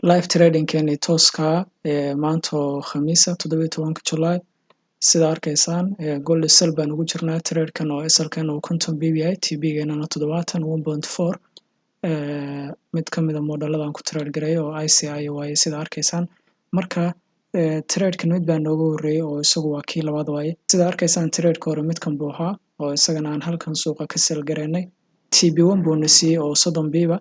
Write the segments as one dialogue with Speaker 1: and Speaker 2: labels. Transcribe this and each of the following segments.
Speaker 1: live trading keeni tooska maanta khamiisa 17 July sida arkaysaan gold sell baan ugu jirnaa trade-kan oo SL-kan oo 50 BPI TB-gana 71.4 mid kamid ah moodaladan ku trade gareeyo oo ICI waaye sida arkaysaan marka trade-kan mid baan nooga horeeyay oo isagu waa kii labaad waaye sida arkaysaan trade-ka hore midkan buu ahaa oo isagana aan halkan suuqa ka sell gareynay TB1 buu na siiyay oo 30 biiba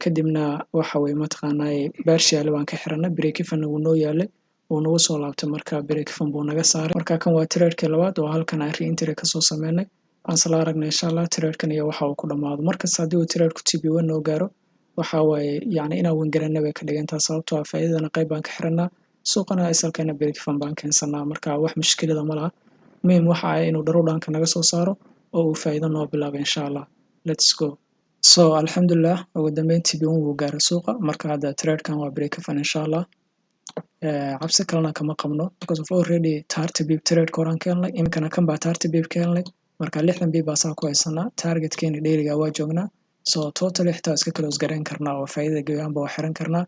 Speaker 1: kadibna waxa way mataqaanay bearshiyaal baan ka xiranay break even uu noo yaalay oo nagu soo laabtay marka break even buu naga saaray marka kan waa trade-ka labaad oo halkan aan re-entry ka soo sameynay aan sala aragnay insha Allah trade-kan iyo waxa uu ku dhamaado markaas haddii uu trade-ku TB1 noo gaaro waxa waaye yani inaan wangaranay bay ka dhigantaa sababtoo ah faa'iidadana qayb baan ka xiranaa suuqana SL-kana break even baan keensanaa marka wax mushkilada ma laha muhiim waxa ay inuu dharudhanka naga soo saaro oo uu faa'iido noo bilaabo insha Allah let's go so alxamdulillah ugu dambeyn TB1 wuu gaaray suuqa marka hadda trade-kan waa break even insha Allah cabsi kalena kama qabno because of already 30 bib trade koran ka helnay imkana kan baa 30 bib ka helnay marka 60 bib baa saa ku haysanaa targetkeena dheeriga waa joognaa so total xitaa iska close gareyn karnaa oo faa'iidada geeyaan baa xiran karnaa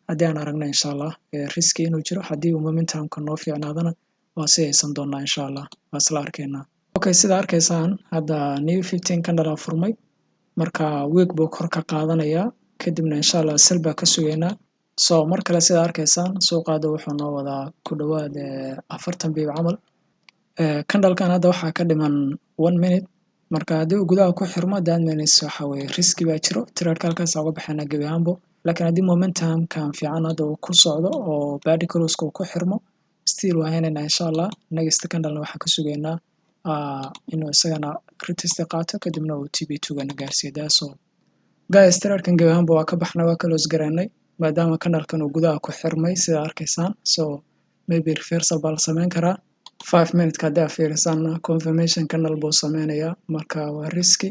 Speaker 1: haddii aan aragno insha Allah risk inuu jiro haddii uu momentum-ka noo fiicnaadana waa si aysan doonaa insha Allah waa isla arkaynaa okay sida arkaysaan hadda new 15 candle furmay marka week buu kor ka qaadanayaa kadibna insha Allah sell baa ka sugaynaa so mar kale sida arkaysaan suuqaada wuxuu noo wadaa ku dhawaad 40 biib camal candle-kan hadda waxaa ka dhiman 1 minute marka haddii uu gudaha ku xirmo that means waxa way risk baa jiro trade-ka halkaas uga baxayna gabi ahaanbo laakiin haddii momentum kan fiican hadda uu ku socdo oo body close ku xirmo still waa heynayna insha Allah next candle waxa ka sugaynaa inuu isagana retest qaato kadibna uu TB2 gana gaarsiiyo daaso guys trade-kan gabi ahaanbo waa ka baxnay waa close gareynay maadaama candle-kan uu gudaha ku xirmay sida arkaysaan so maybe reversal baa la sameyn karaa 5 minutes ka daa fiirsan confirmation candle buu sameynayaa marka waa risky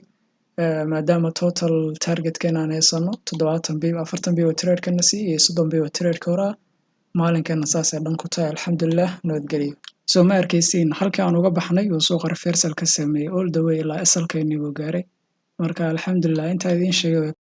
Speaker 1: maadaama total target-keena aan haysano 70 biib 40 biib trade-kana si iyo 30 biib trade-ka hore maalinkeena saas ay dhan ku tahay alxamdulillah nabadgelyo so ma arkaysiin halkii aan uga baxnay uu suuqa reversal ka sameeyay all the way ilaa SL-keeni uu gaaray marka alxamdulillah inta idin sheegay